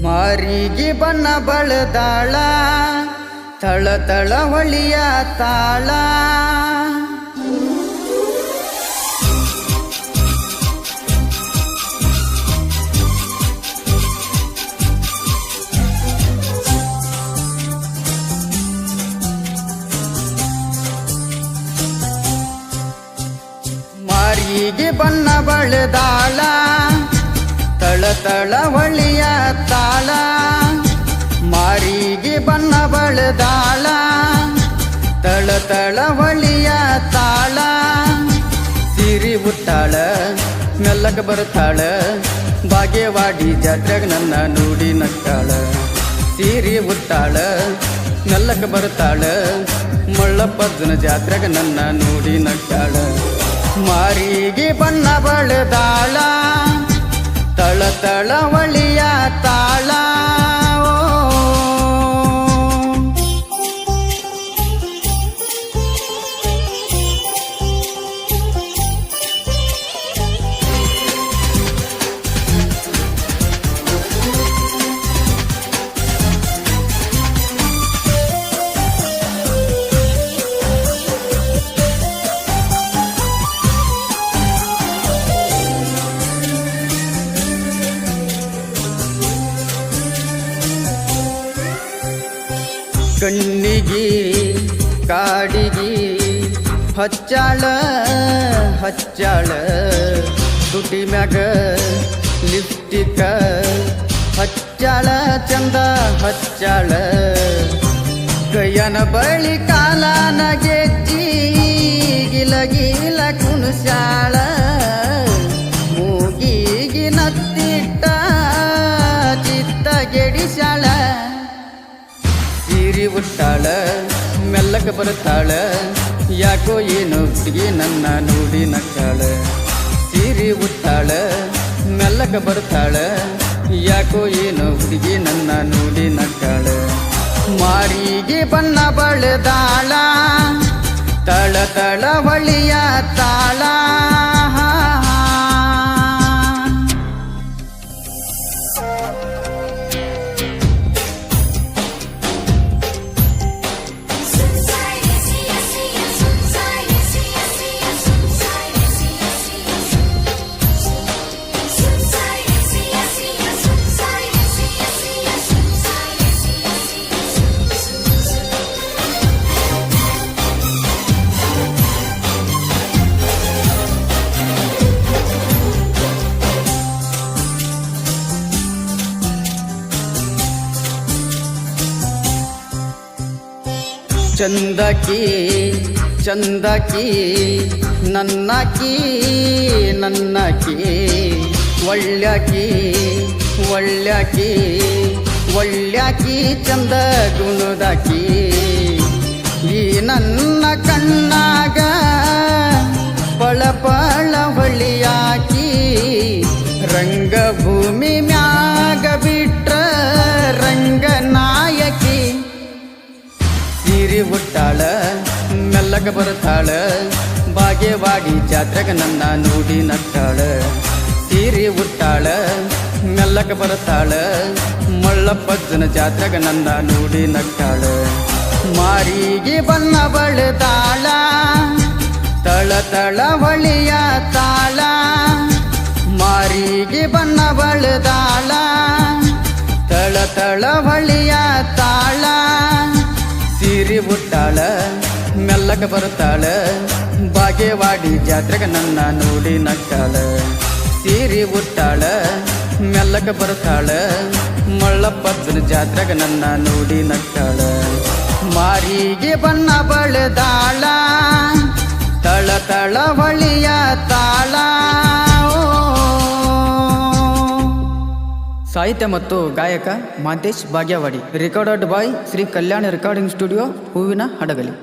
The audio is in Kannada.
ಮಾರಿಗೆ ಬಣ್ಣ ಬಳದಾಳ ತಳ ತಳ ಹೊಳಿಯ ತಾಳ ಮಾರಿಗೆ ಬಣ್ಣ ಬಳದಾಳ ತಳ ತಳ ಹೊಳಿಯ ತಾಳ ಮಾರಿಗೆ ಬಣ್ಣ ಬಳದಾಳ ತಳ ತಳ ಹೊಳಿಯ ತಾಳ ಸೀರಿ ಉಟ್ಟಾಳ ಮೆಲ್ಲಕ ಬರ್ತಾಳ ಬಾಗೇವಾಡಿ ಜಾತ್ರೆಗ ನನ್ನ ನೋಡಿ ನಕ್ಕಾಳ ಸೀರಿ ಉಟ್ಟಾಳ ಮೆಲ್ಲಕ ಬರ್ತಾಳ ಮಳ್ಳಪ್ಪಜ್ಜನ ಜಾತ್ರೆಗ ನನ್ನ ನೋಡಿ ನಕ್ಕಾಳ ಮಾರಿಗೆ ಬಣ್ಣ ಬಳದಾಳ ತಳ ತಳ ಹೊಳಿಯ ತಾಳ ಕಣ್ಣಿಗೆ ಕಾಡಿಗೆ ಹಚ್ಚಾಳ ಹಚ್ಚಾಳ ತುಟಿ ಮ್ಯಾಗ ಲಿಪ್ಸ್ಟಿಕ ಹಚ್ಚಾಳ ಚಂದ ಹಚ್ಚಾಳ ಕೈಯನ ಬಳಿ ಕಾಲನ ಗೆಜ್ಜಿ ಗಿಲ ಗಿಲ ಕುಣಸಾಳ ಮೂಗಿಗೆ ನತ್ತಿಟ್ಟ ಚಿತ್ತ ಗೆಡಿಸಾಳ ಸೀರಿ ಉಟ್ಟಾಳ ಮೆಲ್ಲಕ ಬರ್ತಾಳ ಯಾಕೋ ಏನು ಹುಡುಗಿ ನನ್ನ ನೋಡಿ ನಕ್ಕಾಳ ಸೀರಿ ಉಟ್ಟಾಳ ಮೆಲ್ಲಕ ಬರ್ತಾಳ ಯಾಕೋ ಏನು ಹುಡುಗಿ ನನ್ನ ನೋಡಿ ನಕ್ಕಾಳ ಮಾರಿಗೆ ಬಣ್ಣ ಬಳದಾಳ ತಳ ತಳ ಹೊಳಿಯ ತಾಳ ಚಂದಕಿ ಚಂದಕಿ ನನ್ನಕಿ ನನ್ನಕಿ ಒಳ್ಳ್ಯಾಕಿ ಒಳ್ಳ್ಯಾಕಿ ಒಳ್ಳ್ಯಾಕಿ ಚಂದ ಗುಣದಾಕಿ ಈ ನನ್ನ ಕಣ್ಣಾಗ ಪಳ ಪಳ ಹೊಳಿಯಾಕಿ ರಂಗಭೂಮಿ ಮ್ಯಾಗ ಬಿಟ್ರ ರಂಗನಾಯಕಿ ಸೀರಿ ಉಟ್ಟಾಳ ಮೆಲ್ಲಕ ಬರ್ತಾಳ ಬಾಗೇವಾಡಿ ಜಾತ್ರೆಗ ನನ್ನ ನೋಡಿ ನಕ್ಕಾಳ ಸೀರಿ ಉಟ್ಟಾಳ ಮೆಲ್ಲಕ ಬರ್ತಾಳ ಮಳ್ಳಪ್ಪಜ್ಜನ ಜಾತ್ರೆಗ ನನ್ನ ನೋಡಿ ನಕ್ಕಾಳ ಮಾರಿಗೆ ಬಣ್ಣ ಬಳದಾಳ ತಳ ತಳ ಹೊಳಿಯ ತಾಳ ಮಾರಿಗೆ ಬಣ್ಣ ಬಳದಾಳ ತಳ ತಳ ಹೊಳಿಯ ತಾಳ ಸೀರಿ ಉಟ್ಟಾಳ ಮೆಲ್ಲಕ ಬರ್ತಾಳ ಬಾಗೇವಾಡಿ ಜಾತ್ರೆಗ ನನ್ನ ನೋಡಿ ನಕ್ಕಾಳ ಸೀರಿ ಉಟ್ಟಾಳ ಮೆಲ್ಲಕ ಬರ್ತಾಳ ಮಳ್ಳಪ್ಪಜ್ಜನ ಜಾತ್ರೆಗ ನನ್ನ ನೋಡಿ ನಕ್ಕಾಳ ಮಾರಿಗೆ ಬಣ್ಣ ಬಳದಾಳ ತಳ ತಳ ಹೊಳಿಯ ತಾಳ ಸಾಹಿತ್ಯ ಮತ್ತು ಗಾಯಕ Manthesh Bagewadi recorded by Shri Kalyana recording studio Huvina Hadagali.